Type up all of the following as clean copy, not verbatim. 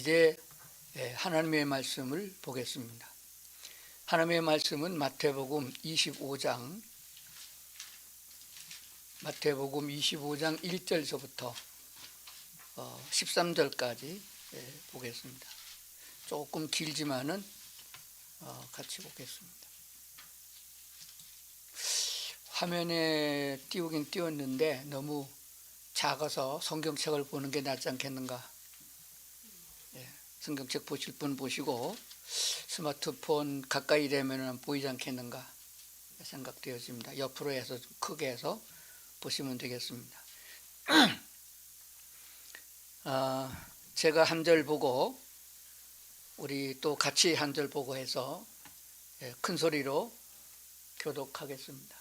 이제 하나님의 말씀을 보겠습니다. 하나님의 말씀은 마태복음 25장 1절서부터 13절까지 보겠습니다. 조금 길지만은 같이 보겠습니다. 화면에 띄우긴 띄웠는데 너무 작아서 성경책을 보는 게 낫지 않겠는가? 성경책 보실 분 보시고 스마트폰 가까이 되면 보이지 않겠는가 생각되어집니다. 옆으로 해서 좀 크게 해서 보시면 되겠습니다. 제가 한 절 보고 우리 또 같이 한 절 보고 해서 큰 소리로 교독하겠습니다.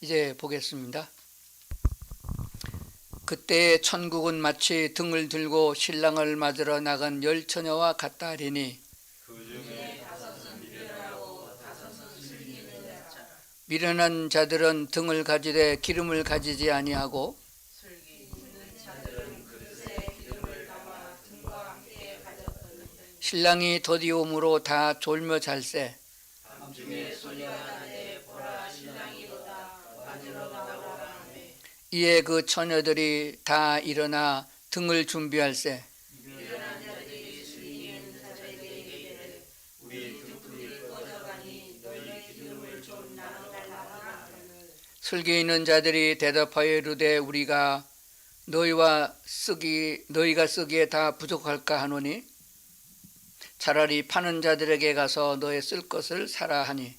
이제 보겠습니다. 그때 천국은 마치 등을 들고 신랑을 맞으러 나간 열 처녀와 같다 하리니 미련한 자들은 등을 가지되 기름을 가지지 아니하고 신랑이 더디움으로 다 졸며 잘세 이에 그 처녀들이 다 일어나 등을 준비할세 슬기 있는 자들이 대답하여 이르되 우리가 너희가 쓰기에 다 부족할까 하노니 차라리 파는 자들에게 가서 너의 쓸 것을 사라 하니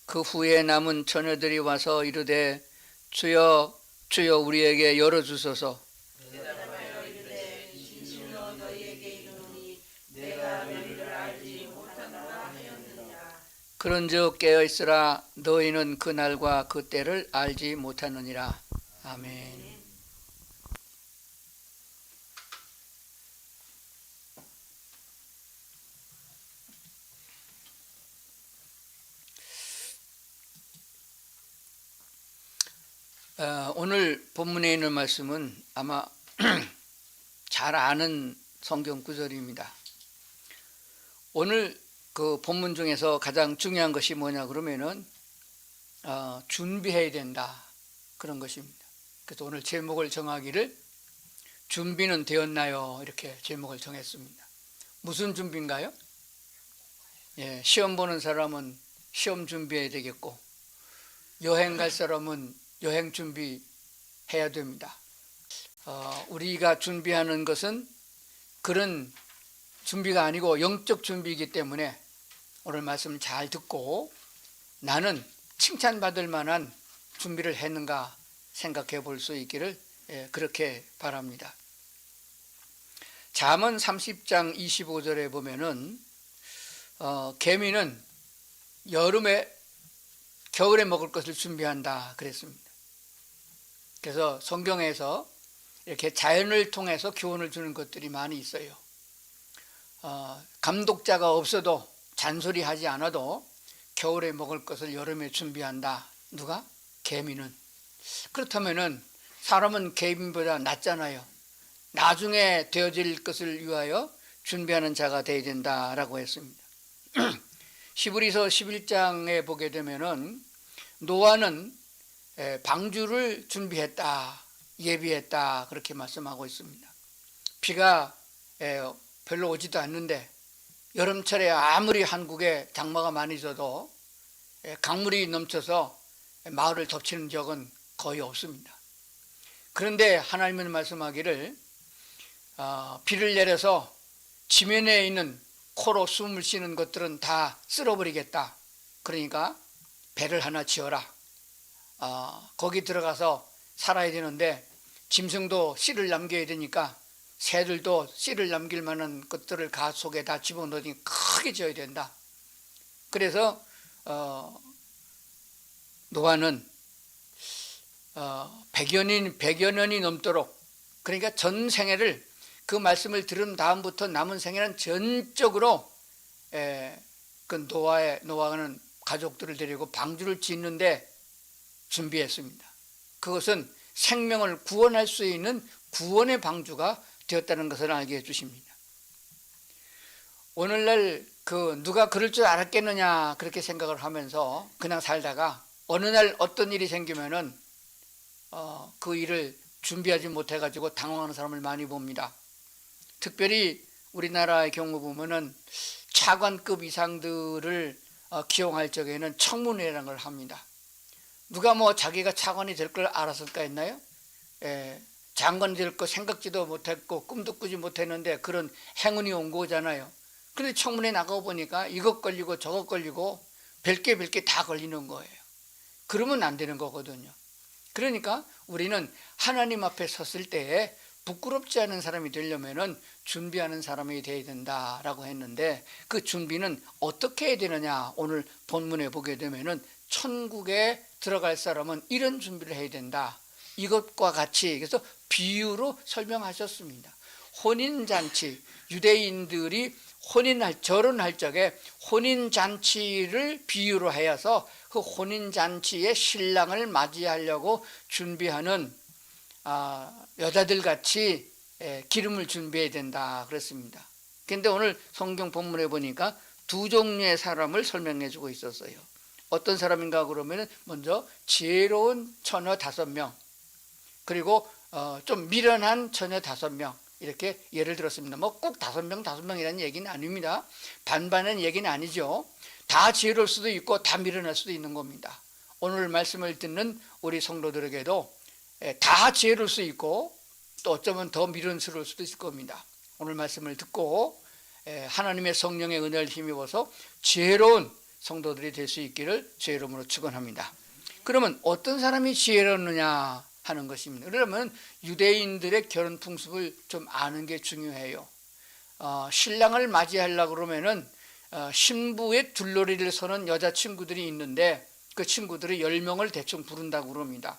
그 후에 남은 처녀들이 와서 이르되 주여 주여 우리에게 열어주소서. 그런즉 깨어있으라 너희는 그 날과 그 때를 알지 못하느니라. 아멘. 오늘 본문에 있는 말씀은 아마 잘 아는 성경 구절입니다. 오늘 그 본문 중에서 가장 중요한 것이 뭐냐 그러면은 준비해야 된다 그런 것입니다. 그래서 오늘 제목을 정하기를 준비는 되었나요? 이렇게 제목을 정했습니다. 무슨 준비인가요? 시험 보는 사람은 시험 준비해야 되겠고 여행 갈 사람은 여행 준비해야 됩니다. 우리가 준비하는 것은 그런 준비가 아니고 영적 준비이기 때문에 오늘 말씀 잘 듣고 나는 칭찬받을 만한 준비를 했는가 생각해 볼 수 있기를 그렇게 바랍니다. 잠언 30장 25절에 보면은 개미는 겨울에 먹을 것을 준비한다 그랬습니다. 그래서 성경에서 이렇게 자연을 통해서 교훈을 주는 것들이 많이 있어요. 감독자가 없어도 잔소리하지 않아도 겨울에 먹을 것을 여름에 준비한다. 누가? 개미는. 그렇다면은 사람은 개미보다 낫잖아요. 나중에 되어질 것을 위하여 준비하는 자가 되어야 된다라고 했습니다. 히브리서 11장에 보게 되면은 노아는 방주를 준비했다, 예비했다 그렇게 말씀하고 있습니다. 비가 별로 오지도 않는데 여름철에 아무리 한국에 장마가 많이 져도 강물이 넘쳐서 마을을 덮치는 적은 거의 없습니다. 그런데 하나님은 말씀하기를 비를 내려서 지면에 있는 코로 숨을 쉬는 것들은 다 쓸어버리겠다. 그러니까 배를 하나 지어라. 거기 들어가서 살아야 되는데 짐승도 씨를 남겨야 되니까 새들도 씨를 남길 만한 것들을 가 속에 다 집어넣으니 크게 지어야 된다. 그래서 노아는 100여 년이 넘도록, 그러니까 전 생애를 그 말씀을 들은 다음부터 남은 생애는 전적으로 그 노아는 가족들을 데리고 방주를 짓는데 준비했습니다. 그것은 생명을 구원할 수 있는 구원의 방주가 되었다는 것을 알게 해주십니다. 오늘날 누가 그럴 줄 알았겠느냐 그렇게 생각을 하면서 그냥 살다가 어느 날 어떤 일이 생기면은 그 일을 준비하지 못해가지고 당황하는 사람을 많이 봅니다. 특별히 우리나라의 경우 보면은 차관급 이상들을 기용할 적에는 청문회라는 걸 합니다. 누가 자기가 차관이 될 걸 알았을까 했나요? 장관이 될 거 생각지도 못했고 꿈도 꾸지 못했는데 그런 행운이 온 거잖아요. 그런데 청문회 나가고 보니까 이것 걸리고 저것 걸리고 별게 다 걸리는 거예요. 그러면 안 되는 거거든요. 그러니까 우리는 하나님 앞에 섰을 때에 부끄럽지 않은 사람이 되려면은 준비하는 사람이 되어야 된다라고 했는데, 그 준비는 어떻게 해야 되느냐, 오늘 본문에 보게 되면은 천국에 들어갈 사람은 이런 준비를 해야 된다, 이것과 같이 그래서 비유로 설명하셨습니다. 혼인잔치, 유대인들이 결혼할 적에 혼인잔치를 비유로 하여서 그 혼인잔치에 신랑을 맞이하려고 준비하는 여자들 같이 기름을 준비해야 된다 그랬습니다. 그런데 오늘 성경 본문에 보니까 두 종류의 사람을 설명해 주고 있었어요. 어떤 사람인가 그러면 먼저 지혜로운 처녀 5명, 그리고 좀 미련한 처녀 5명, 이렇게 예를 들었습니다. 꼭 5명이라는 얘기는 아닙니다. 반반은 얘기는 아니죠. 다 지혜로울 수도 있고 다 미련할 수도 있는 겁니다. 오늘 말씀을 듣는 우리 성도들에게도 다 지혜로울 수 있고 또 어쩌면 더 미련스러울 수도 있을 겁니다. 오늘 말씀을 듣고 하나님의 성령의 은혜를 힘입어서 지혜로운 성도들이 될 수 있기를 주의 이름으로 축원합니다. 그러면 어떤 사람이 지혜롭느냐 하는 것입니다. 그러면 유대인들의 결혼 풍습을 좀 아는 게 중요해요. 신랑을 맞이하려고 그러면은 신부의 둘러리를 서는 여자친구들이 있는데 그 친구들이 10명을 대충 부른다고 그럽니다.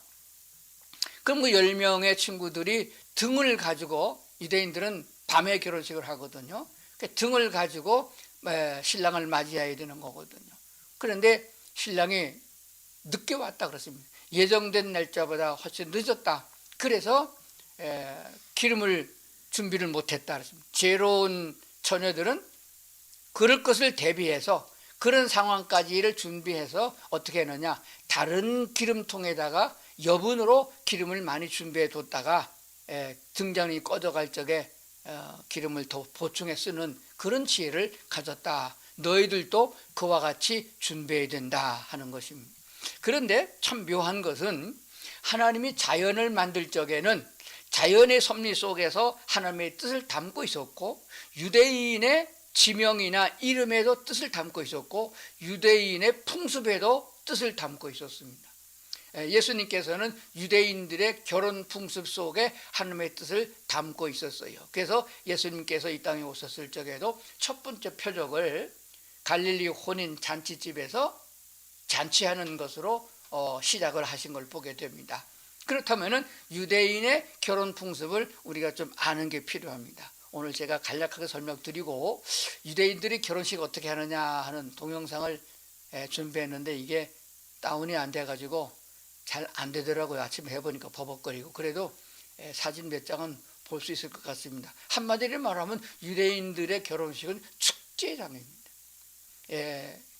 그럼 그 10명의 친구들이 등을 가지고, 유대인들은 밤에 결혼식을 하거든요. 등을 가지고 신랑을 맞이해야 되는 거거든요. 그런데 신랑이 늦게 왔다 그랬습니다. 예정된 날짜보다 훨씬 늦었다. 그래서 기름을 준비를 못했다 그랬습니다. 지혜로운 처녀들은 그럴 것을 대비해서 그런 상황까지를 준비해서 어떻게 했느냐, 다른 기름통에다가 여분으로 기름을 많이 준비해 뒀다가 등잔이 꺼져갈 적에 기름을 더 보충해 쓰는 그런 지혜를 가졌다. 너희들도 그와 같이 준비해야 된다 하는 것입니다. 그런데 참 묘한 것은 하나님이 자연을 만들 적에는 자연의 섭리 속에서 하나님의 뜻을 담고 있었고, 유대인의 지명이나 이름에도 뜻을 담고 있었고, 유대인의 풍습에도 뜻을 담고 있었습니다. 예수님께서는 유대인들의 결혼 풍습 속에 하나님의 뜻을 담고 있었어요. 그래서 예수님께서 이 땅에 오셨을 적에도 첫 번째 표적을 갈릴리 혼인 잔치집에서 잔치하는 것으로 시작을 하신 걸 보게 됩니다. 그렇다면 유대인의 결혼 풍습을 우리가 좀 아는 게 필요합니다. 오늘 제가 간략하게 설명드리고 유대인들이 결혼식 어떻게 하느냐 하는 동영상을 준비했는데 이게 다운이 안 돼가지고 잘 안 되더라고요. 아침에 해보니까 버벅거리고. 그래도 사진 몇 장은 볼 수 있을 것 같습니다. 한마디로 말하면 유대인들의 결혼식은 축제장입니다.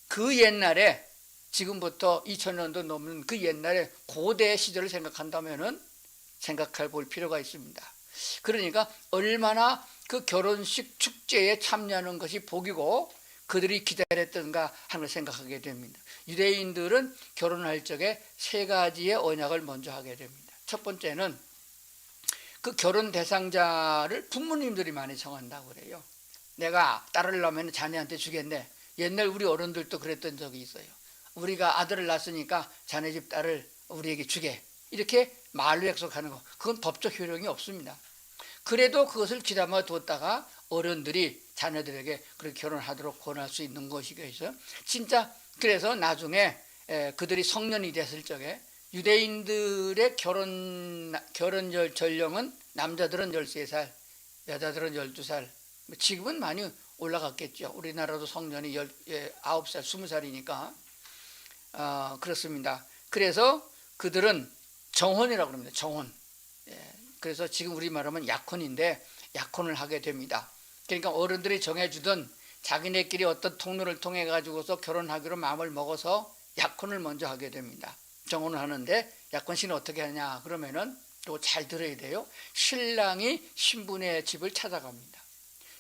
그 옛날에, 지금부터 2000년도 넘는 그 옛날에 고대 시절을 생각한다면은 생각해 볼 필요가 있습니다. 그러니까 얼마나 그 결혼식 축제에 참여하는 것이 복이고 그들이 기다렸던가 하는 걸 생각하게 됩니다. 유대인들은 결혼할 적에 3가지의 언약을 먼저 하게 됩니다. 첫 번째는 그 결혼 대상자를 부모님들이 많이 정한다고 그래요. 내가 딸을 낳으면 자네한테 주겠네. 옛날 우리 어른들도 그랬던 적이 있어요. 우리가 아들을 낳았으니까 자네 집 딸을 우리에게 주게. 이렇게 말로 약속하는 거. 그건 법적 효력이 없습니다. 그래도 그것을 귀담아 뒀다가 어른들이 자녀들에게 그렇게 결혼하도록 권할 수 있는 것이겠어요. 진짜 그래서 나중에 그들이 성년이 됐을 적에 유대인들의 결혼 전령은 남자들은 13살, 여자들은 12살. 지금은 많이 올라갔겠죠. 우리나라도 성년이 9살, 20살이니까. 그렇습니다. 그래서 그들은 정혼이라고 합니다. 정혼. 그래서 지금 우리 말하면 약혼인데 약혼을 하게 됩니다. 그러니까 어른들이 정해주던 자기네끼리 어떤 통로를 통해 가지고서 결혼하기로 마음을 먹어서 약혼을 먼저 하게 됩니다. 정혼을 하는데 약혼식은 어떻게 하냐 그러면은 또 잘 들어야 돼요. 신랑이 신부네 집을 찾아갑니다.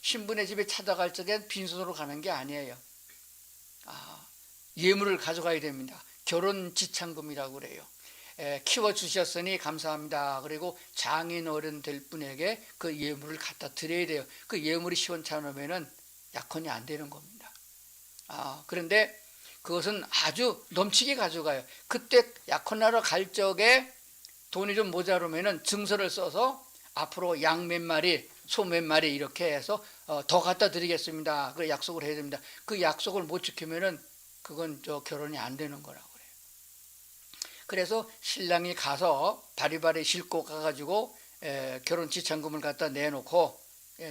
신부네 집에 찾아갈 적엔 빈손으로 가는 게 아니에요. 예물을 가져가야 됩니다. 결혼 지참금이라고 그래요. 키워주셨으니 감사합니다. 그리고 장인 어른 될 분에게 그 예물을 갖다 드려야 돼요. 그 예물이 시원찮으면은 약혼이 안 되는 겁니다. 그런데 그것은 아주 넘치게 가져가요. 그때 약혼하러 갈 적에 돈이 좀 모자르면은 증서를 써서 앞으로 양 몇 마리, 소 몇 마리 이렇게 해서 더 갖다 드리겠습니다. 그 약속을 해야 됩니다. 그 약속을 못 지키면은 그건 결혼이 안 되는 거라고 그래요. 그래서 신랑이 가서 바리바리 싣고 가가지고 결혼 지참금을 갖다 내놓고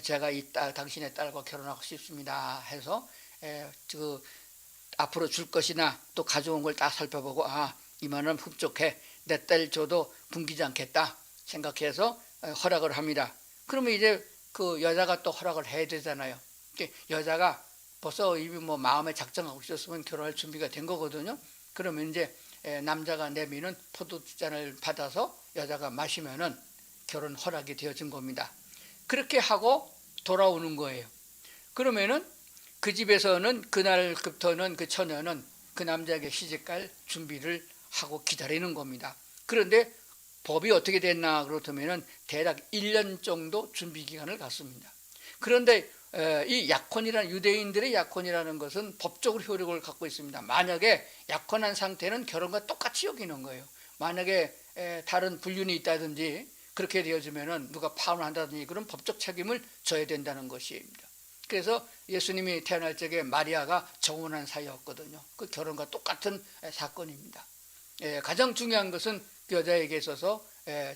제가 이 당신의 딸과 결혼하고 싶습니다 해서 앞으로 줄 것이나 또 가져온 걸 다 살펴보고 이만은 흡족해 내 딸 줘도 굶기지 않겠다 생각해서 허락을 합니다. 그러면 이제 그 여자가 또 허락을 해야 되잖아요. 여자가 벌써 이미 뭐 마음에 작정하고 있었으면 결혼할 준비가 된 거거든요. 그러면 이제 남자가 내미는 포도주잔을 받아서 여자가 마시면은 결혼 허락이 되어진 겁니다. 그렇게 하고 돌아오는 거예요. 그러면은 그 집에서는 그날부터는 그 처녀는 그 남자에게 시집갈 준비를 하고 기다리는 겁니다. 그런데 법이 어떻게 됐나 그렇다면은 대략 1년 정도 준비 기간을 갖습니다. 그런데 이 약혼이라는 유대인들의 약혼이라는 것은 법적으로 효력을 갖고 있습니다. 만약에 약혼한 상태는 결혼과 똑같이 여기는 거예요. 만약에 다른 불륜이 있다든지 그렇게 되어지면은 누가 파혼한다든지 그런 법적 책임을 져야 된다는 것입니다. 그래서 예수님이 태어날 적에 마리아가 정혼한 사이였거든요. 그 결혼과 똑같은 사건입니다. 가장 중요한 것은 그 여자에게 있어서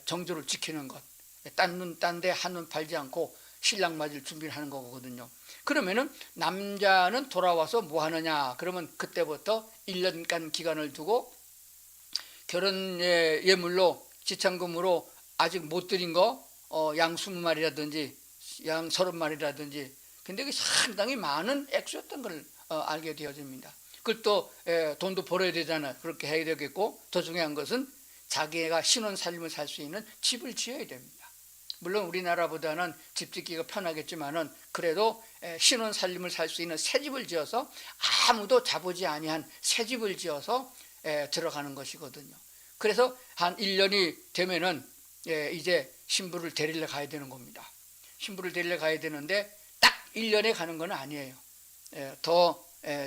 정조를 지키는 것, 딴 데 한눈 팔지 않고 신랑 맞을 준비를 하는 거거든요. 그러면은 남자는 돌아와서 뭐 하느냐 그러면 그때부터 1년간 기간을 두고 결혼 예물로 지참금으로 아직 못 드린 거 양 20마리라든지 양 30마리라든지 근데 그게 상당히 많은 액수였던 걸 알게 되어집니다. 그걸 또 돈도 벌어야 되잖아요. 그렇게 해야 되겠고 더 중요한 것은 자기가 신혼 살림을 살 수 있는 집을 지어야 됩니다. 물론 우리나라보다는 집 짓기가 편하겠지만은 그래도 신혼 살림을 살 수 있는 새 집을 지어서 아무도 자보지 아니한 새 집을 지어서 들어가는 것이거든요. 그래서 한 1년이 되면은 이제 신부를 데리러 가야 되는 겁니다. 신부를 데리러 가야 되는데 딱 1년에 가는 건 아니에요. 더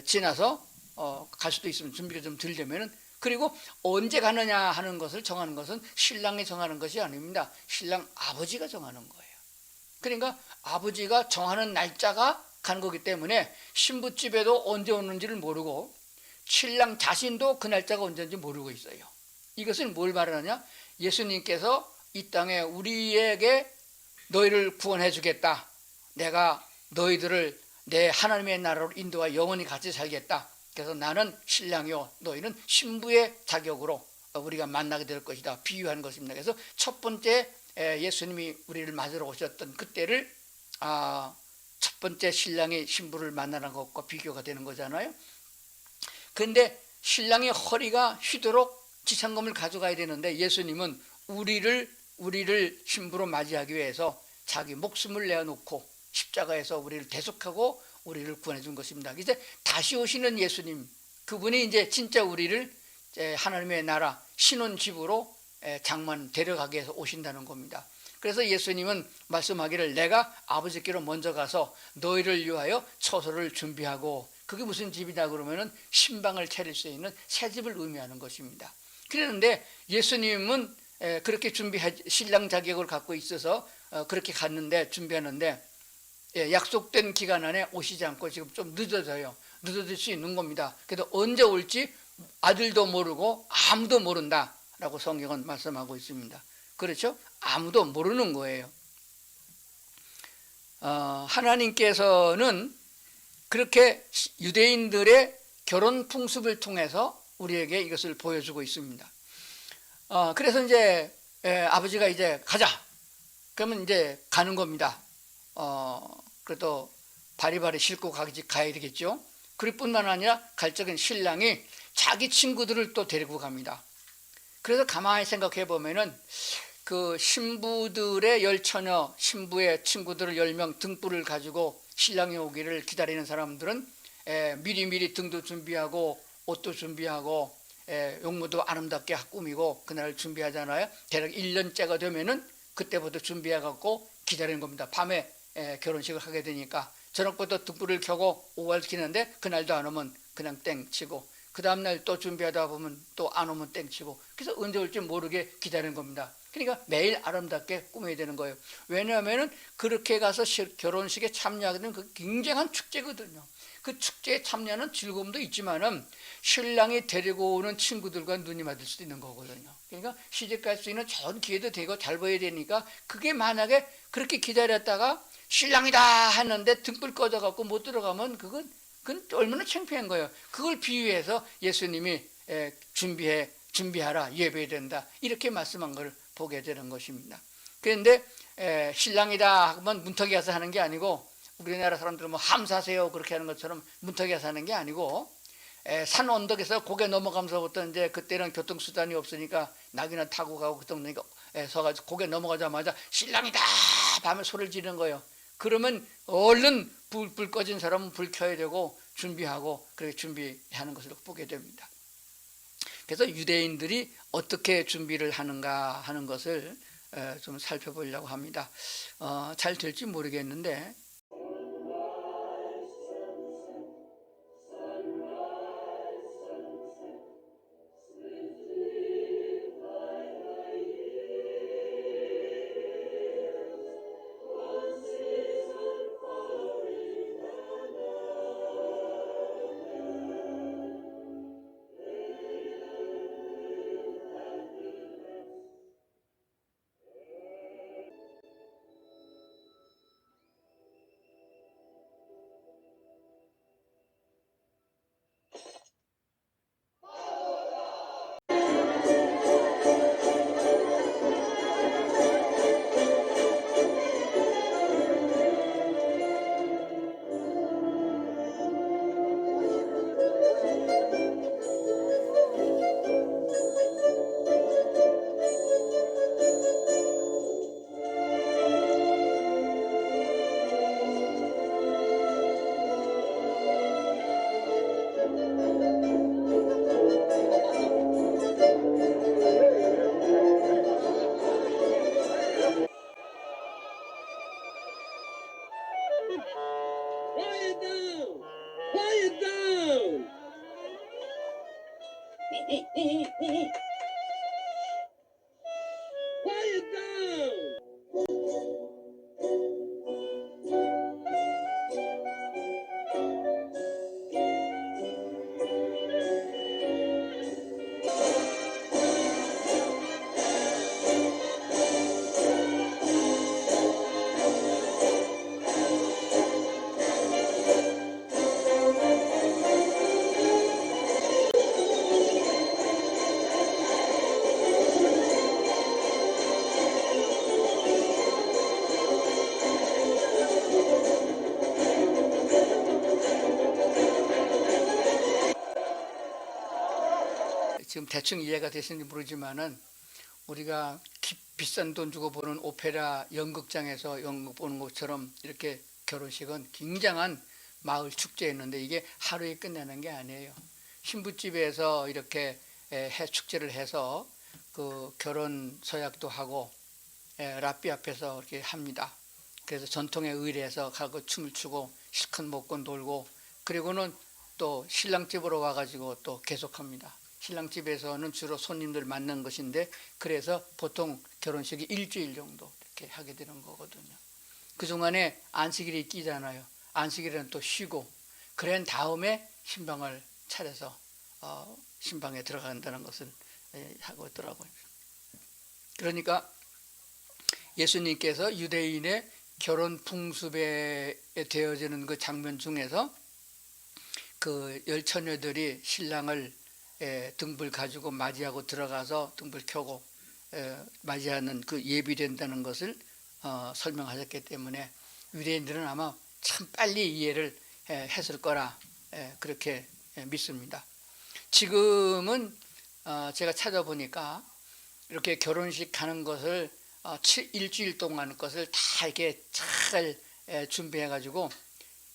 지나서 갈 수도 있으면 준비가 좀 덜 되면은 그리고 언제 가느냐 하는 것을 정하는 것은 신랑이 정하는 것이 아닙니다. 신랑 아버지가 정하는 거예요. 그러니까 아버지가 정하는 날짜가 가는 거기 때문에 신부집에도 언제 오는지를 모르고 신랑 자신도 그 날짜가 언제인지 모르고 있어요. 이것은 뭘 말하느냐? 예수님께서 이 땅에 우리에게 너희를 구원해 주겠다. 내가 너희들을 내 하나님의 나라로 인도와 영원히 같이 살겠다. 그래서 나는 신랑이요 너희는 신부의 자격으로 우리가 만나게 될 것이다 비유한 것입니다. 그래서 첫 번째 예수님이 우리를 맞으러 오셨던 그때를 첫 번째 신랑이 신부를 만나는 것과 비교가 되는 거잖아요. 그런데 신랑의 허리가 휘도록 지참금을 가져가야 되는데 예수님은 우리를 신부로 맞이하기 위해서 자기 목숨을 내어놓고 십자가에서 우리를 대속하고 우리를 구원해 준 것입니다. 이제 다시 오시는 예수님, 그분이 이제 진짜 우리를 하나님의 나라 신혼집으로 장만 데려가기 위해서 오신다는 겁니다. 그래서 예수님은 말씀하기를 내가 아버지께로 먼저 가서 너희를 위하여 처소를 준비하고 그게 무슨 집이다 그러면은 신방을 차릴 수 있는 새 집을 의미하는 것입니다. 그런데 예수님은 그렇게 신랑 자격을 갖고 있어서 그렇게 갔는데 준비하는데 약속된 기간 안에 오시지 않고 지금 좀 늦어져요. 늦어질 수 있는 겁니다. 그래도 언제 올지 아들도 모르고 아무도 모른다. 라고 성경은 말씀하고 있습니다. 그렇죠? 아무도 모르는 거예요. 하나님께서는 그렇게 유대인들의 결혼 풍습을 통해서 우리에게 이것을 보여주고 있습니다. 그래서 이제 아버지가 이제 가자. 그러면 이제 가는 겁니다. 그래도 바리바리 싣고 가야 되겠죠. 그럴 뿐만 아니라 갈 적엔 신랑이 자기 친구들을 또 데리고 갑니다. 그래서 가만히 생각해 보면은 그 신부들의 10처녀, 신부의 친구들을 10명 등불을 가지고 신랑이 오기를 기다리는 사람들은 미리미리 등도 준비하고 옷도 준비하고 용모도 아름답게 꾸미고 그날 준비하잖아요. 대략 1년째가 되면은 그때부터 준비해갖고 기다리는 겁니다. 밤에 결혼식을 하게 되니까 저녁부터 등불을 켜고 5월 키는데 그날도 안 오면 그냥 땡치고 그 다음날 또 준비하다 보면 또 안 오면 땡치고 그래서 언제 올지 모르게 기다리는 겁니다. 그러니까 매일 아름답게 꾸며야 되는 거예요. 왜냐하면 그렇게 가서 결혼식에 참여하게 되는 그 굉장한 축제거든요. 그 축제에 참여하는 즐거움도 있지만은 신랑이 데리고 오는 친구들과 눈이 맞을 수도 있는 거거든요. 그러니까 시집 갈 수 있는 좋은 기회도 되고 잘 보여야 되니까 그게 만약에 그렇게 기다렸다가 신랑이다 하는데 등불 꺼져갖고 못 들어가면 그건 얼마나 창피한 거예요. 그걸 비유해서 예수님이 준비하라, 예배해야 된다 이렇게 말씀한 걸 보게 되는 것입니다. 그런데 신랑이다 하면 문턱에 가서 하는 게 아니고 우리나라 사람들은 뭐 함사세요 그렇게 하는 것처럼 문턱에 가서 하는 게 아니고 산 언덕에서 고개 넘어가면서부터 이제 그때는 교통수단이 없으니까 낙이나 타고 가고 그 동네에 서가지고 고개 넘어가자마자 신랑이다 하면 소리를 지르는 거예요. 그러면 얼른 불 꺼진 사람은 불 켜야 되고 준비하고 그렇게 준비하는 것을 보게 됩니다. 그래서 유대인들이 어떻게 준비를 하는가 하는 것을 좀 살펴보려고 합니다. 잘 될지 모르겠는데 Quiet down! Quiet down! Quiet down! 지금 대충 이해가 되시는지 모르지만은 우리가 비싼 돈 주고 보는 오페라 연극장에서 연극 보는 것처럼 이렇게 결혼식은 굉장한 마을 축제였는데 이게 하루에 끝내는 게 아니에요. 신부집에서 이렇게 축제를 해서 그 결혼 서약도 하고 랍비 앞에서 이렇게 합니다. 그래서 전통에 의뢰해서 가고 춤을 추고 실컷 먹고 놀고 그리고는 또 신랑집으로 와가지고 또 계속합니다. 신랑집에서는 주로 손님들 만난 것인데 그래서 보통 결혼식이 일주일 정도 이렇게 하게 되는 거거든요. 그동안에 안식일이 끼잖아요. 안식일은 또 쉬고 그런 다음에 신방을 차려서 신방에 들어간다는 것을 하고 있더라고요. 그러니까 예수님께서 유대인의 결혼 풍습에 되어지는 그 장면 중에서 그 열 처녀들이 신랑을 등불 가지고 맞이하고 들어가서 등불 켜고 맞이하는 그 예비된다는 것을 설명하셨기 때문에 유대인들은 아마 참 빨리 이해를 했을 거라 그렇게 믿습니다. 지금은 제가 찾아보니까 이렇게 결혼식 가는 것을 일주일 동안 것을 다 이렇게 잘 준비해 가지고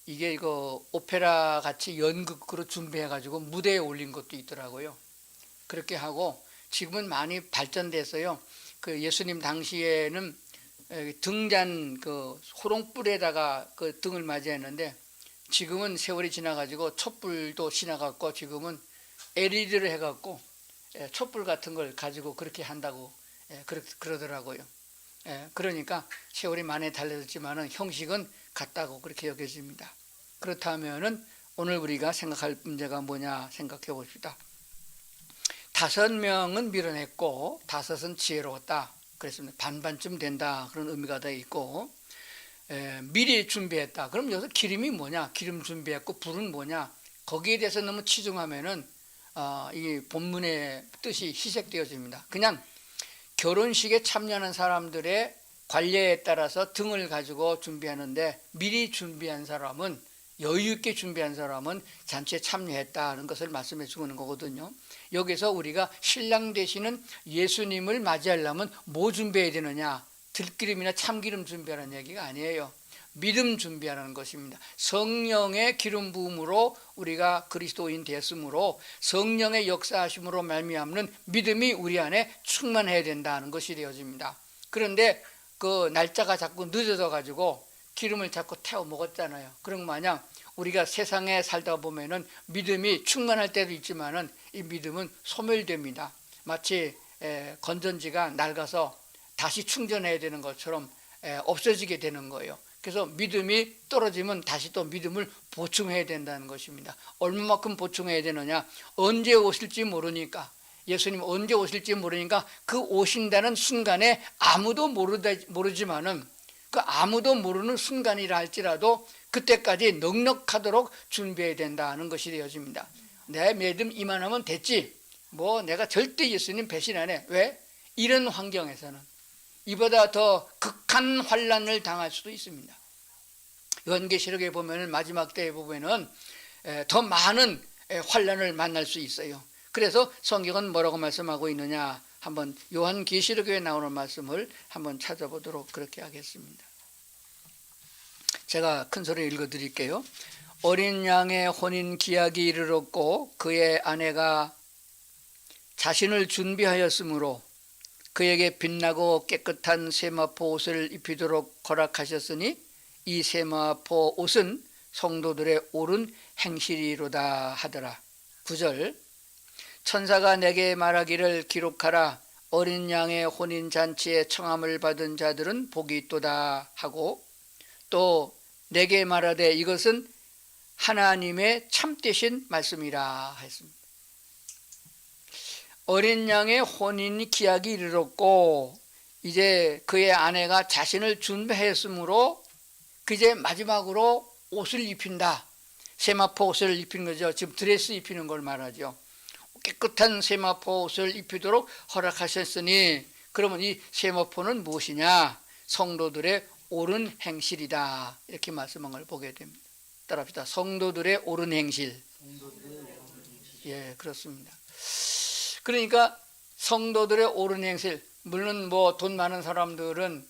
이게 이거 오페라 같이 연극으로 준비해 가지고 무대에 올린 것도 있더라고요. 그렇게 하고 지금은 많이 발전돼서요. 그 예수님 당시에는 등잔 그 호롱불에다가 그 등을 맞이했는데 지금은 세월이 지나가지고 촛불도 지나갔고 지금은 LED를 해갖고 촛불 같은 걸 가지고 그렇게 한다고 그러더라고요. 그러니까 세월이 많이 달라졌지만은 형식은 같다고 그렇게 여겨집니다. 그렇다면은 오늘 우리가 생각할 문제가 뭐냐 생각해 봅시다. 5명은 밀어냈고 5은 지혜로웠다. 그랬습니다. 반반쯤 된다 그런 의미가 더 있고 미리 준비했다. 그럼 여기서 기름이 뭐냐? 기름 준비했고 불은 뭐냐? 거기에 대해서 너무 치중하면은 이 본문의 뜻이 희색되어집니다. 그냥 결혼식에 참여하는 사람들의 관례에 따라서 등을 가지고 준비하는데 미리 준비한 사람은 여유 있게 준비한 사람은 잔치에 참여했다는 것을 말씀해 주는 거거든요. 여기서 우리가 신랑 되시는 예수님을 맞이하려면 뭐 준비해야 되느냐? 들기름이나 참기름 준비하는 얘기가 아니에요. 믿음 준비하는 것입니다. 성령의 기름 부음으로 우리가 그리스도인 되었으므로 성령의 역사하심으로 말미암는 믿음이 우리 안에 충만해야 된다는 것이 되어집니다. 그런데 그 날짜가 자꾸 늦어져 가지고 기름을 자꾸 태워 먹었잖아요. 그런 마냥 우리가 세상에 살다 보면은 믿음이 충만할 때도 있지만은 이 믿음은 소멸됩니다. 마치 건전지가 낡아서 다시 충전해야 되는 것처럼 없어지게 되는 거예요. 그래서 믿음이 떨어지면 다시 또 믿음을 보충해야 된다는 것입니다. 얼마만큼 보충해야 되느냐? 언제 오실지 모르니까, 예수님 언제 오실지 모르니까 그 오신다는 순간에 아무도 모르지만은 그 아무도 모르는 순간이라 할지라도 그때까지 넉넉하도록 준비해야 된다는 것이 되어집니다. 내 믿음 이만하면 됐지, 뭐 내가 절대 예수님 배신 안 해. 왜? 이런 환경에서는 이보다 더 극한 환난을 당할 수도 있습니다. 요한계시록에 보면 마지막 때에 보면은 더 많은 환난을 만날 수 있어요. 그래서 성경은 뭐라고 말씀하고 있느냐, 한번 요한계시록에 나오는 말씀을 한번 찾아보도록 그렇게 하겠습니다. 제가 큰 소리로 읽어드릴게요. 어린 양의 혼인 기약이 이르렀고 그의 아내가 자신을 준비하였으므로 그에게 빛나고 깨끗한 세마포 옷을 입히도록 허락하셨으니 이 세마포 옷은 성도들의 옳은 행실이로다 하더라. 9절, 천사가 내게 말하기를 기록하라. 어린 양의 혼인잔치에 청함을 받은 자들은 복이 있도다 하고, 또 내게 말하되 이것은 하나님의 참되신 말씀이라 했습니다. 어린 양의 혼인 기약이 이르렀고 이제 그의 아내가 자신을 준비했으므로 그제 마지막으로 옷을 입힌다. 세마포 옷을 입힌 거죠. 지금 드레스 입히는 걸 말하죠. 깨끗한 세마포 옷을 입히도록 허락하셨으니, 그러면 이 세마포는 무엇이냐? 성도들의 옳은 행실이다. 이렇게 말씀한 걸 보게 됩니다. 따라합시다. 성도들의 옳은 행실. 예, 그렇습니다. 그러니까 성도들의 옳은 행실, 물론 뭐 돈 많은 사람들은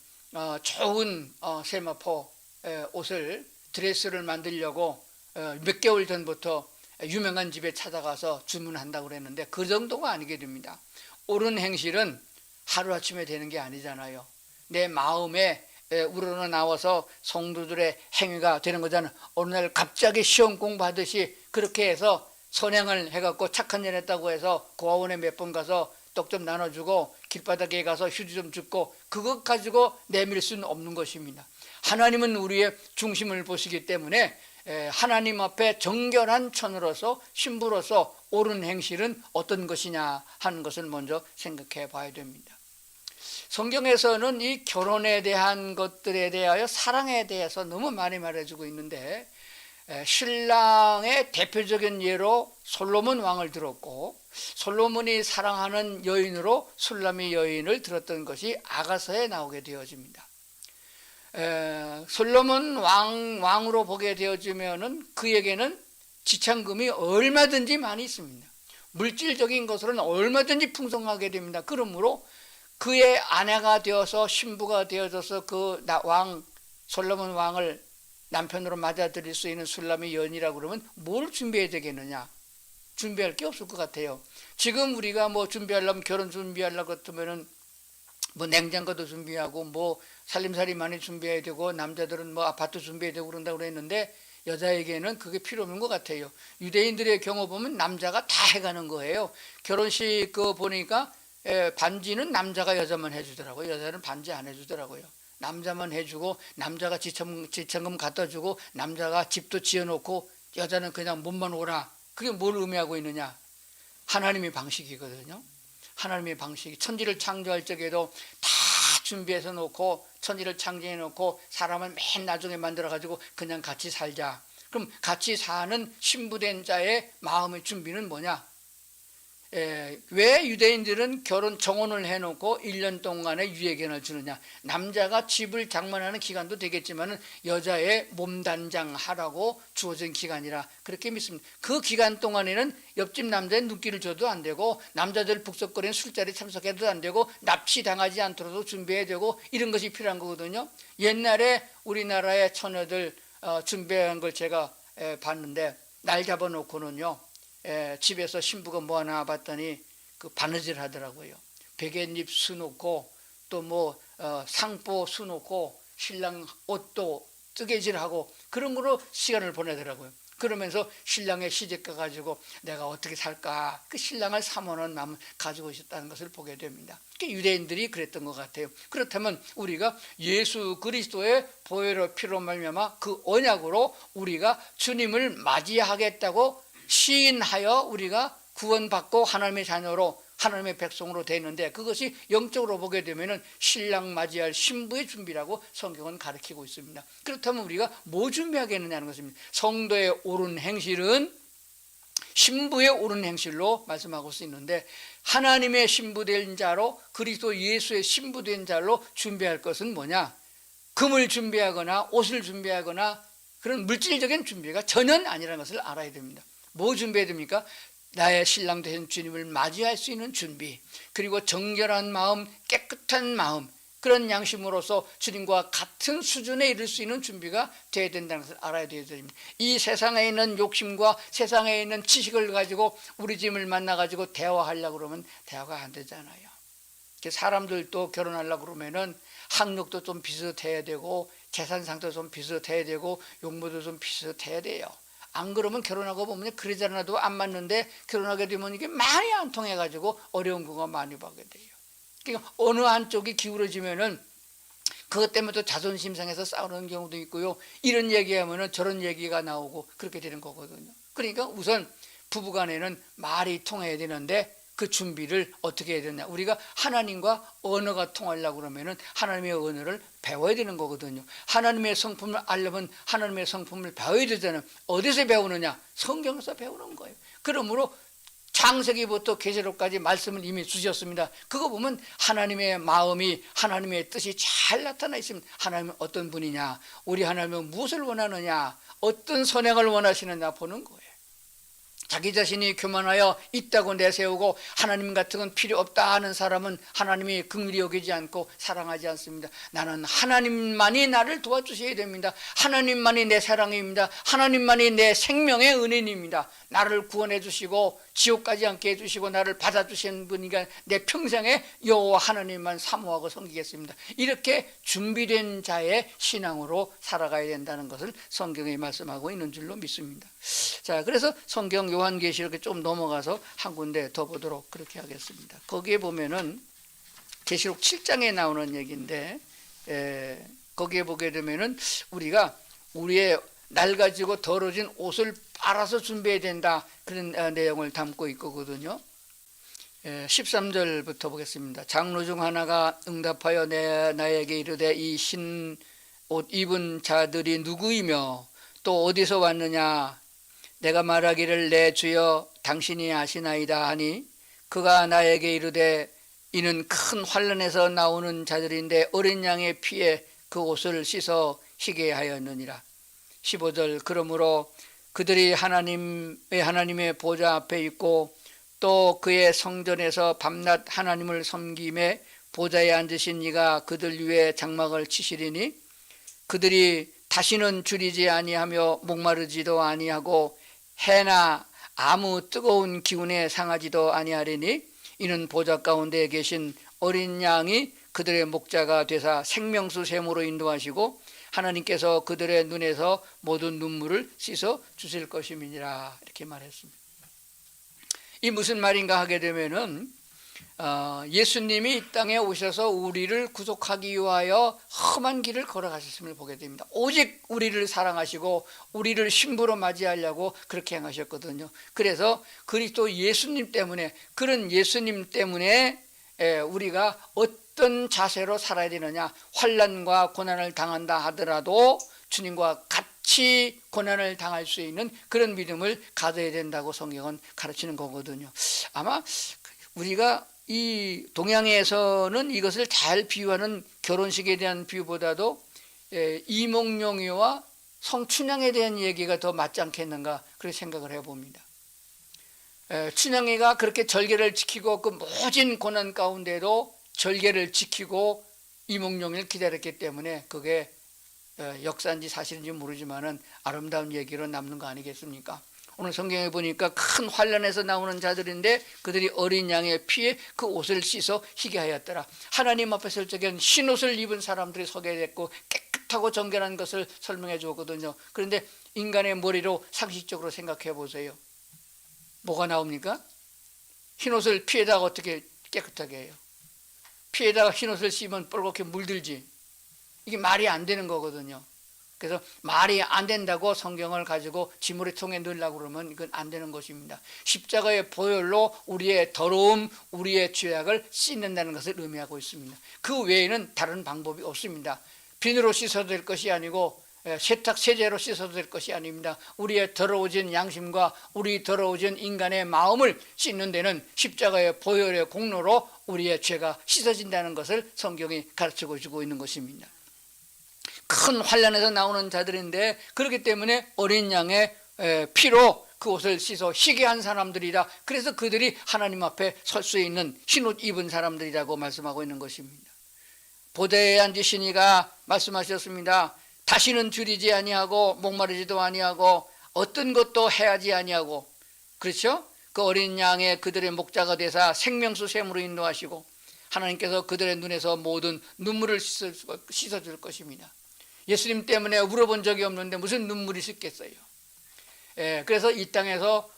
좋은 세마포 옷을, 드레스를 만들려고 몇 개월 전부터 유명한 집에 찾아가서 주문한다고 그랬는데 그 정도가 아니게 됩니다. 옳은 행실은 하루아침에 되는 게 아니잖아요. 내 마음에 우러러 나와서 성도들의 행위가 되는 거잖아요. 어느 날 갑자기 시험 공부하듯이 그렇게 해서 선행을 해갖고 착한 일 했다고 해서 고아원에 몇 번 가서 떡 좀 나눠주고 길바닥에 가서 휴지 좀 줍고 그것 가지고 내밀 수는 없는 것입니다. 하나님은 우리의 중심을 보시기 때문에 하나님 앞에 정결한 처녀로서 신부로서 옳은 행실은 어떤 것이냐 하는 것을 먼저 생각해 봐야 됩니다. 성경에서는 이 결혼에 대한 것들에 대하여 사랑에 대해서 너무 많이 말해주고 있는데, 신랑의 대표적인 예로 솔로몬 왕을 들었고, 솔로몬이 사랑하는 여인으로 술람미 여인을 들었던 것이 아가서에 나오게 되어집니다. 솔로몬 왕으로 보게 되어지면은 그에게는 지참금이 얼마든지 많이 있습니다. 물질적인 것으로는 얼마든지 풍성하게 됩니다. 그러므로 그의 아내가 되어서 신부가 되어져서 그 솔로몬 왕을 남편으로 맞아들일 수 있는 술람미 여인이라고 그러면 뭘 준비해야 되겠느냐? 준비할 게 없을 것 같아요. 지금 우리가 뭐 준비하려면, 결혼 준비하려고 같으면은 뭐 냉장고도 준비하고 뭐 살림살이 많이 준비해야 되고, 남자들은 뭐 아파트 준비해야 되고 그런다고 그랬는데, 여자에게는 그게 필요 없는 것 같아요. 유대인들의 경우 보면 남자가 다 해가는 거예요. 결혼식 그 보니까 반지는 남자가 여자만 해주더라고요. 여자는 반지 안 해주더라고요. 남자만 해주고, 남자가 지참금 갖다 주고, 남자가 집도 지어놓고, 여자는 그냥 몸만 오라. 그게 뭘 의미하고 있느냐? 하나님의 방식이거든요. 하나님의 방식이, 천지를 창조할 적에도 다 준비해서 놓고, 천지를 창조해 놓고 사람을 맨 나중에 만들어 가지고 그냥 같이 살자. 그럼 같이 사는 신부된 자의 마음의 준비는 뭐냐? 왜 유대인들은 결혼 정혼을 해놓고 1년 동안의 유예견을 주느냐? 남자가 집을 장만하는 기간도 되겠지만 여자의 몸단장하라고 주어진 기간이라 그렇게 믿습니다. 그 기간 동안에는 옆집 남자의 눈길을 줘도 안 되고, 남자들 북적거리는 술자리에 참석해도 안 되고, 납치당하지 않도록 준비해야 되고, 이런 것이 필요한 거거든요. 옛날에 우리나라의 처녀들 준비한 걸 제가 봤는데, 날 잡아놓고는요, 집에서 신부가 뭐 하나 봤더니 그 바느질 하더라고요. 베갯잎 수놓고, 또 뭐 상포 수놓고, 신랑 옷도 뜨개질하고, 그런 거로 시간을 보내더라고요. 그러면서 신랑의 시집 가가지고 내가 어떻게 살까, 그 신랑을 사모하는 마음을 가지고 있었다는 것을 보게 됩니다. 유대인들이 그랬던 것 같아요. 그렇다면 우리가 예수 그리스도의 보혈의 피로 말미암아 그 언약으로 우리가 주님을 맞이하겠다고 시인하여 우리가 구원받고 하나님의 자녀로, 하나님의 백성으로 되는데, 그것이 영적으로 보게 되면 신랑 맞이할 신부의 준비라고 성경은 가르치고 있습니다. 그렇다면 우리가 뭐 준비하겠느냐는 것입니다. 성도의 옳은 행실은 신부의 옳은 행실로 말씀하고 있는데, 하나님의 신부된 자로, 그리스도 예수의 신부된 자로 준비할 것은 뭐냐? 금을 준비하거나 옷을 준비하거나 그런 물질적인 준비가 전혀 아니라는 것을 알아야 됩니다. 뭐 준비해야 됩니까? 나의 신랑 되신 주님을 맞이할 수 있는 준비, 그리고 정결한 마음, 깨끗한 마음, 그런 양심으로서 주님과 같은 수준에 이를 수 있는 준비가 되어야 된다는 것을 알아야 됩니다. 이 세상에 있는 욕심과 세상에 있는 지식을 가지고 우리 집을 만나가지고 대화하려고 그러면 대화가 안 되잖아요. 사람들도 결혼하려고 그러면은 학력도 좀 비슷해야 되고, 재산상도 좀 비슷해야 되고, 용모도 좀 비슷해야 돼요. 안 그러면 결혼하고 보면 그러지 않아도 안 맞는데, 결혼하게 되면 이게 많이 안 통해가지고 어려운 경우가 많이 보게 돼요. 그러니까 어느 한쪽이 기울어지면은 그것 때문에 또 자존심 상해서 싸우는 경우도 있고요. 이런 얘기하면은 저런 얘기가 나오고 그렇게 되는 거거든요. 그러니까 우선 부부간에는 말이 통해야 되는데, 그 준비를 어떻게 해야 되냐? 우리가 하나님과 언어가 통하려고 그러면은 하나님의 언어를 배워야 되는 거거든요. 하나님의 성품을 알려면 하나님의 성품을 배워야 되잖아요. 어디서 배우느냐? 성경에서 배우는 거예요. 그러므로 창세기부터 계시록까지 말씀을 이미 주셨습니다. 그거 보면 하나님의 마음이, 하나님의 뜻이 잘 나타나 있습니다. 하나님은 어떤 분이냐? 우리 하나님은 무엇을 원하느냐? 어떤 선행을 원하시느냐 보는 거예요. 자기 자신이 교만하여 있다고 내세우고 하나님 같은 건 필요 없다 하는 사람은 하나님이 긍휼히 여기지 않고 사랑하지 않습니다. 나는 하나님만이 나를 도와주셔야 됩니다. 하나님만이 내 사랑입니다. 하나님만이 내 생명의 은인입니다. 나를 구원해 주시고 지옥 가지 않게 해주시고 나를 받아주시는 분이니까 내 평생에 여호와 하나님만 사모하고 섬기겠습니다. 이렇게 준비된 자의 신앙으로 살아가야 된다는 것을 성경에 말씀하고 있는 줄로 믿습니다. 자, 그래서 성경 요한계시록에 좀 넘어가서 한 군데 더 보도록 그렇게 하겠습니다. 거기에 보면은 계시록 7장에 나오는 얘기인데, 거기에 보게 되면은 우리가 우리의 낡아지고 더러진 옷을 빨아서 준비해야 된다. 그런 내용을 담고 있거든요. 13절부터 보겠습니다. 장로 중 하나가 응답하여 나에게 이르되 이 흰 옷 입은 자들이 누구이며 또 어디서 왔느냐. 내가 말하기를 내 주여 당신이 아시나이다 하니 그가 나에게 이르되 이는 큰 환난에서 나오는 자들인데 어린 양의 피에 그 옷을 씻어 희게 하였느니라. 15절 그러므로 그들이 하나님의 보좌 앞에 있고 또 그의 성전에서 밤낮 하나님을 섬김에 보좌에 앉으신 이가 그들 위에 장막을 치시리니 그들이 다시는 줄이지 아니하며 목마르지도 아니하고 해나 아무 뜨거운 기운에 상하지도 아니하리니 이는 보좌 가운데 계신 어린 양이 그들의 목자가 되사 생명수 샘으로 인도하시고 하나님께서 그들의 눈에서 모든 눈물을 씻어 주실 것임이니라. 이렇게 말했습니다. 이 무슨 말인가 하게 되면은 예수님이 이 땅에 오셔서 우리를 구속하기 위하여 험한 길을 걸어가셨음을 보게 됩니다. 오직 우리를 사랑하시고 우리를 신부로 맞이하려고 그렇게 행하셨거든요. 그래서 그리스도 예수님 때문에, 그런 예수님 때문에 우리가 어떤 자세로 살아야 되느냐, 환난과 고난을 당한다 하더라도 주님과 같이 고난을 당할 수 있는 그런 믿음을 가져야 된다고 성경은 가르치는 거거든요. 아마 우리가 이 동양에서는 이것을 잘 비유하는 결혼식에 대한 비유보다도 이몽룡이와 성춘향에 대한 얘기가 더 맞지 않겠는가 그렇게 생각을 해봅니다. 춘향이가 그렇게 절개를 지키고 그 모진 고난 가운데도 절개를 지키고 이몽룡을 기다렸기 때문에 그게 역사인지 사실인지 모르지만은 아름다운 얘기로 남는 거 아니겠습니까? 오늘 성경에 보니까 큰 환난에서 나오는 자들인데 그들이 어린 양의 피에 그 옷을 씻어 희게 하였더라. 하나님 앞에 설 적엔 흰 옷을 입은 사람들이 서게 됐고 깨끗하고 정결한 것을 설명해 주었거든요. 그런데 인간의 머리로 상식적으로 생각해 보세요. 뭐가 나옵니까? 흰 옷을 피에다가 어떻게 깨끗하게 해요? 피에다가 흰 옷을 씌우면 뻘겋게 물들지. 이게 말이 안 되는 거거든요. 그래서 말이 안 된다고 성경을 가지고 지물의통에 넣으려고 그러면 이건 안 되는 것입니다. 십자가의 보혈로 우리의 더러움, 우리의 죄악을 씻는다는 것을 의미하고 있습니다. 그 외에는 다른 방법이 없습니다. 비누로 씻어도 될 것이 아니고 세탁 세제로 씻어도 될 것이 아닙니다. 우리의 더러워진 양심과 우리 더러워진 인간의 마음을 씻는 데는 십자가의 보혈의 공로로 우리의 죄가 씻어진다는 것을 성경이 가르치고 주고 있는 것입니다. 큰 환난에서 나오는 자들인데 그렇기 때문에 어린 양의 피로 그 옷을 씻어 희게 한 사람들이다. 그래서 그들이 하나님 앞에 설 수 있는 흰옷 입은 사람들이라고 말씀하고 있는 것입니다. 보좌에 앉으신 이가 말씀하셨습니다. 다시는 줄이지 아니하고 목마르지도 아니하고 어떤 것도 해하지 아니하고, 그렇죠? 그 어린 양의 그들의 목자가 되사 생명수 샘으로 인도하시고 하나님께서 그들의 눈에서 모든 눈물을 씻어줄 것입니다. 예수님 때문에 울어본 적이 없는데 무슨 눈물이 씻겠어요. 그래서 이 땅에서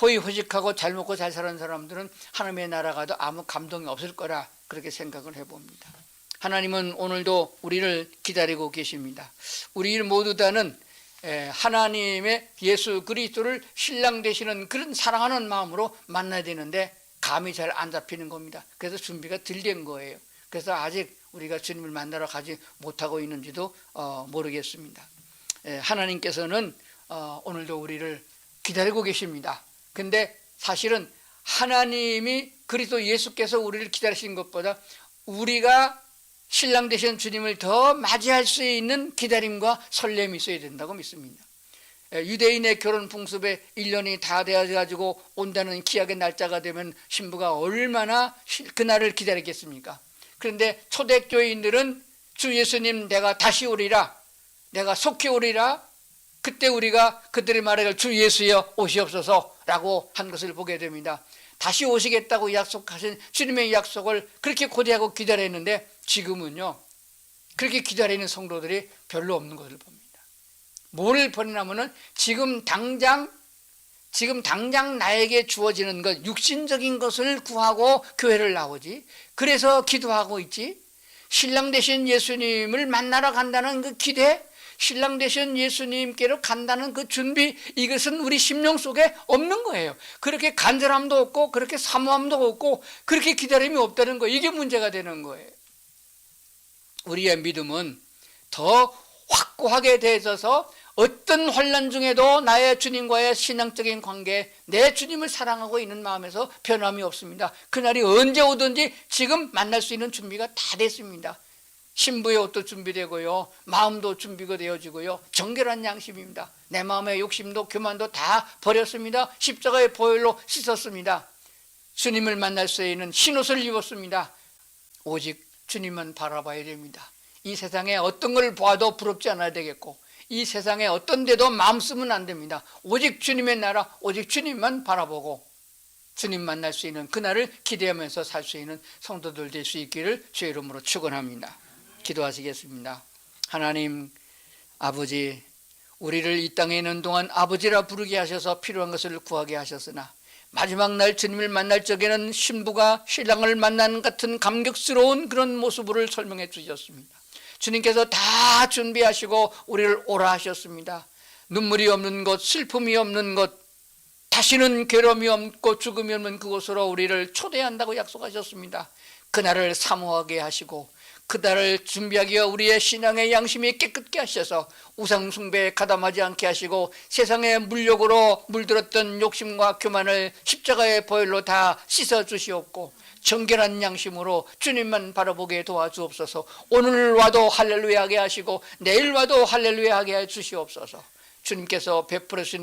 호의호식하고 잘 먹고 잘 사는 사람들은 하나님의 나라 가도 아무 감동이 없을 거라 그렇게 생각을 해봅니다. 하나님은 오늘도 우리를 기다리고 계십니다. 우리 모두 다는 하나님의 예수 그리스도를 신랑 되시는 그런 사랑하는 마음으로 만나야 되는데 감이 잘 안 잡히는 겁니다. 그래서 준비가 덜 된 거예요. 그래서 아직 우리가 주님을 만나러 가지 못하고 있는지도 모르겠습니다. 하나님께서는 오늘도 우리를 기다리고 계십니다. 근데 사실은 하나님이 그리스도 예수께서 우리를 기다리신 것보다 우리가 신랑 되신 주님을 더 맞이할 수 있는 기다림과 설렘이 있어야 된다고 믿습니다. 유대인의 결혼 풍습에 1년이 다 되어가지고 온다는 기약의 날짜가 되면 신부가 얼마나 그날을 기다리겠습니까? 그런데 초대교인들은 주 예수님 내가 다시 오리라, 내가 속히 오리라, 그때 우리가 그들의 말을 주 예수여 오시옵소서 라고 한 것을 보게 됩니다. 다시 오시겠다고 약속하신 주님의 약속을 그렇게 고대하고 기다렸는데 지금은요 그렇게 기다리는 성도들이 별로 없는 것을 봅니다. 뭐를 보내냐면은 지금 당장 나에게 주어지는 것, 육신적인 것을 구하고 교회를 나오지, 그래서 기도하고 있지, 신랑 되신 예수님을 만나러 간다는 그 기대, 신랑 되신 예수님께로 간다는 그 준비, 이것은 우리 심령 속에 없는 거예요. 그렇게 간절함도 없고 그렇게 사모함도 없고 그렇게 기다림이 없다는 거, 이게 문제가 되는 거예요. 우리의 믿음은 더 확고하게 되어서 어떤 환난 중에도 나의 주님과의 신앙적인 관계, 내 주님을 사랑하고 있는 마음에서 변함이 없습니다. 그날이 언제 오든지 지금 만날 수 있는 준비가 다 됐습니다. 신부의 옷도 준비되고요, 마음도 준비가 되어지고요, 정결한 양심입니다. 내 마음의 욕심도 교만도 다 버렸습니다. 십자가의 보혈로 씻었습니다. 주님을 만날 수 있는 흰옷을 입었습니다. 오직 주님만 바라봐야 됩니다. 이 세상에 어떤 걸 봐도 부럽지 않아야 되겠고, 이 세상에 어떤 데도 마음 쓰면 안 됩니다. 오직 주님의 나라, 오직 주님만 바라보고 주님 만날 수 있는 그날을 기대하면서 살 수 있는 성도들 될 수 있기를 주의 이름으로 축원합니다. 기도하시겠습니다. 하나님 아버지, 우리를 이 땅에 있는 동안 아버지라 부르게 하셔서 필요한 것을 구하게 하셨으나 마지막 날 주님을 만날 적에는 신부가 신랑을 만나는 같은 감격스러운 그런 모습을 설명해 주셨습니다. 주님께서 다 준비하시고 우리를 오라 하셨습니다. 눈물이 없는 곳, 슬픔이 없는 곳, 다시는 괴로움이 없고 죽음이 없는 그곳으로 우리를 초대한다고 약속하셨습니다. 그날을 사모하게 하시고 그날을 준비하기 위해 우리의 신앙의 양심이 깨끗게 하셔서 우상 숭배에 가담하지 않게 하시고 세상의 물욕으로 물들었던 욕심과 교만을 십자가의 보혈로 다 씻어 주시옵고 정결한 양심으로 주님만 바라보게 도와주옵소서. 오늘 와도 할렐루야 하게 하시고 내일 와도 할렐루야 하게 해 주시옵소서. 주님께서 베풀으신